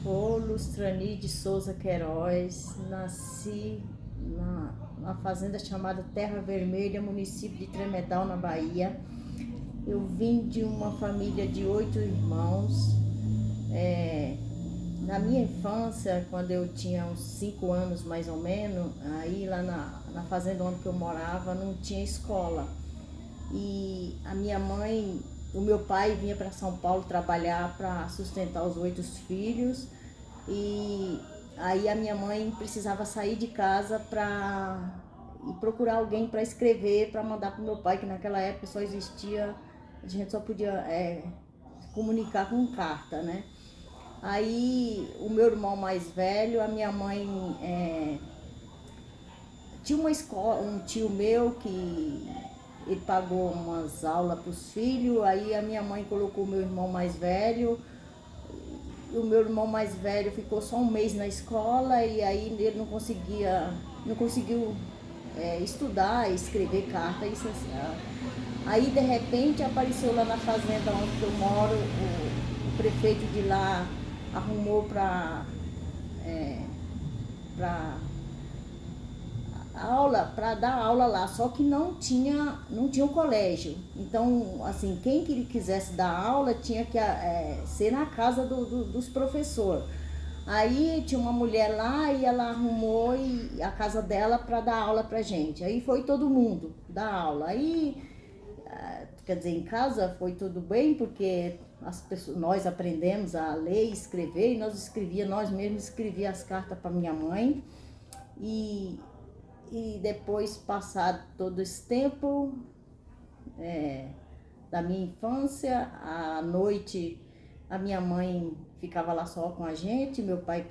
sou Lustrani de Souza Queiroz, nasci na fazenda chamada Terra Vermelha, município de Tremedal, na Bahia. Eu vim de uma família de 8 irmãos. Na minha infância, quando eu tinha uns 5 anos mais ou menos, aí lá na fazenda onde eu morava não tinha escola. E a minha mãe, o meu pai vinha para São Paulo trabalhar para sustentar os 8 filhos. E aí a minha mãe precisava sair de casa para procurar alguém para escrever, para mandar para o meu pai, que naquela época só existia, a gente só podia comunicar com carta, né? Aí o meu irmão mais velho, a minha mãe tinha uma escola, um tio meu que ele pagou umas aulas para os filhos, aí a minha mãe colocou o meu irmão mais velho. O meu irmão mais velho ficou só um mês na escola e aí ele não conseguiu estudar, escrever carta, isso assim. Aí de repente apareceu lá na fazenda onde eu moro, o prefeito de lá arrumou para dar aula lá, só que não tinha um colégio. Então, assim, quem quisesse dar aula tinha que ser na casa dos professores. Aí tinha uma mulher lá e ela arrumou a casa dela para dar aula pra gente. Aí foi todo mundo dar aula. Aí, quer dizer, em casa foi tudo bem, porque nós aprendemos a ler e escrever, e nós mesmos escrevíamos as cartas para minha mãe. E depois, passado todo esse tempo da minha infância, à noite a minha mãe ficava lá só com a gente, meu pai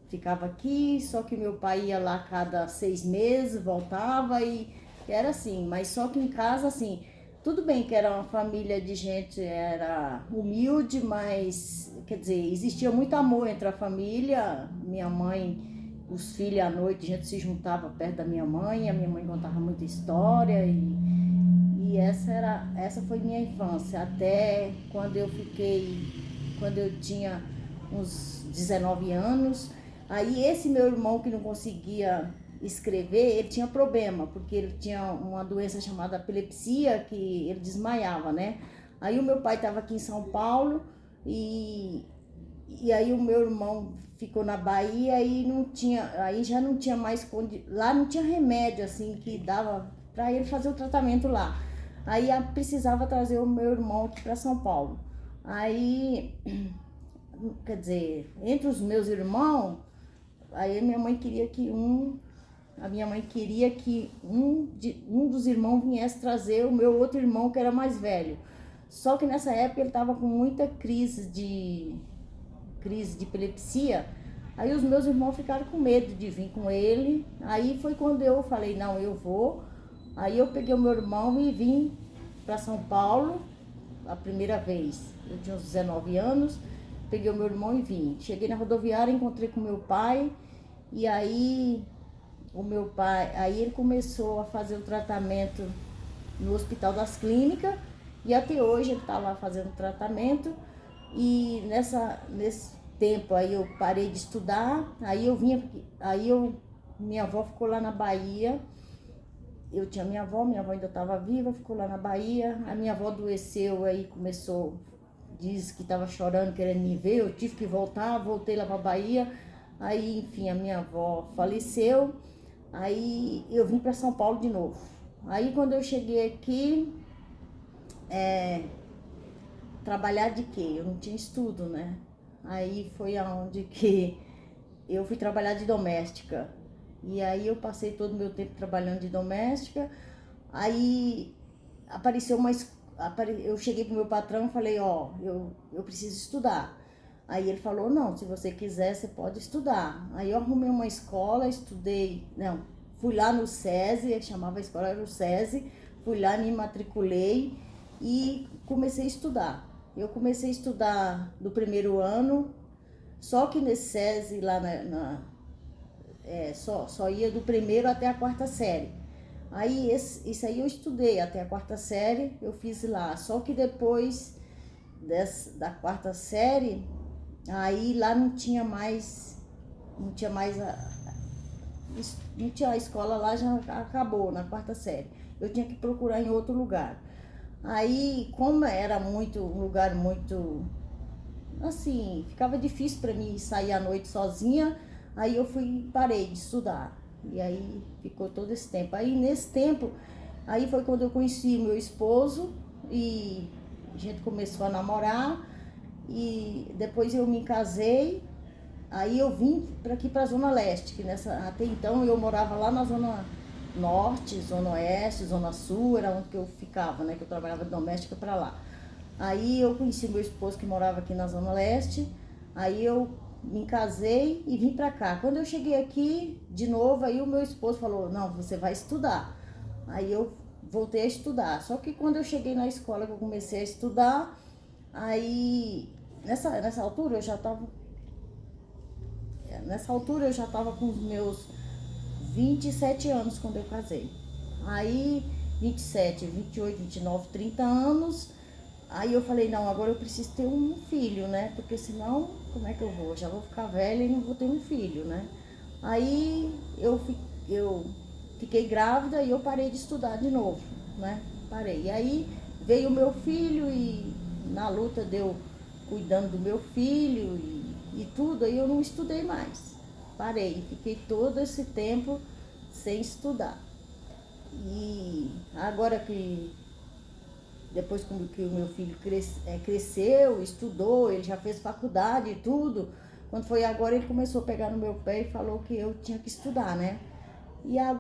ficava aqui, só que meu pai ia lá cada 6 meses, voltava e era assim, mas só que em casa, assim, tudo bem que era uma família de gente, era humilde, mas, quer dizer, existia muito amor entre a família. Minha mãe, os filhos à noite, a gente se juntava perto da minha mãe, a minha mãe contava muita história e essa foi minha infância, até quando eu tinha uns 19 anos. Aí esse meu irmão que não conseguia escrever, ele tinha problema, porque ele tinha uma doença chamada epilepsia, que ele desmaiava, né? Aí o meu pai estava aqui em São Paulo e aí o meu irmão ficou na Bahia e aí já não tinha mais lá não tinha remédio assim que dava para ele fazer o tratamento lá. Aí precisava trazer o meu irmão aqui para São Paulo. Aí, quer dizer, entre os meus irmãos, aí a minha mãe queria que um dos irmãos viesse trazer o meu outro irmão, que era mais velho. Só que nessa época ele estava com muita crise de epilepsia. Aí os meus irmãos ficaram com medo de vir com ele. Aí foi quando eu falei, não, eu vou. Aí eu peguei o meu irmão e vim para São Paulo a primeira vez. Eu tinha uns 19 anos, peguei o meu irmão e vim. Cheguei na rodoviária, encontrei com meu pai e aí aí ele começou a fazer o tratamento no Hospital das Clínicas e até hoje ele está lá fazendo tratamento. E nesse tempo aí eu parei de estudar, minha avó ficou lá na Bahia. Eu tinha minha avó ainda estava viva, ficou lá na Bahia. A minha avó adoeceu, aí disse que estava chorando, querendo me ver. Eu tive que voltei lá para a Bahia. Aí, enfim, a minha avó faleceu. Aí eu vim para São Paulo de novo. Aí quando eu cheguei aqui, trabalhar de quê? Eu não tinha estudo, né? Aí foi aonde que eu fui trabalhar de doméstica. E aí eu passei todo o meu tempo trabalhando de doméstica. Aí eu cheguei pro meu patrão e falei, eu preciso estudar. Aí ele falou, não, se você quiser, você pode estudar. Aí eu arrumei uma escola, fui lá no SESI, chamava a escola, era o SESI, fui lá, me matriculei e comecei a estudar. Eu comecei a estudar do primeiro ano, só que nesse SESI lá só ia do primeiro até a 4ª série. Aí isso aí eu estudei até a 4ª série, eu fiz lá. Só que depois da 4ª série, Aí lá não tinha mais não tinha a escola lá, já acabou na quarta série. Eu tinha que procurar em outro lugar. Aí, como era um lugar muito assim, ficava difícil para mim sair à noite sozinha, aí eu parei de estudar. E aí ficou todo esse tempo. Aí nesse tempo, aí foi quando eu conheci meu esposo e a gente começou a namorar e depois eu me casei. Aí eu vim para aqui para a Zona Leste, que até então eu morava lá na Zona Norte, Zona Oeste, Zona Sul, era onde que eu ficava, né? Que eu trabalhava de doméstica para lá. Aí eu conheci meu esposo que morava aqui na Zona Leste, aí eu me casei e vim para cá. Quando eu cheguei aqui, de novo, aí o meu esposo falou, não, você vai estudar. Aí eu voltei a estudar. Só que quando eu cheguei na escola, que eu comecei a estudar, aí nessa altura eu já estava com os meus 27 anos quando eu casei. Aí 27, 28, 29, 30 anos. Aí eu falei, não, agora eu preciso ter um filho, né? Porque senão, como é que eu vou? Já vou ficar velha e não vou ter um filho, né? Aí eu fiquei grávida e eu parei de estudar de novo, né? Parei. E aí veio o meu filho e na luta deu cuidando do meu filho e tudo, aí eu não estudei mais. Parei, fiquei todo esse tempo sem estudar. E agora que depois que o meu filho cresceu, estudou, ele já fez faculdade e tudo, quando foi agora ele começou a pegar no meu pé e falou que eu tinha que estudar, né? E agora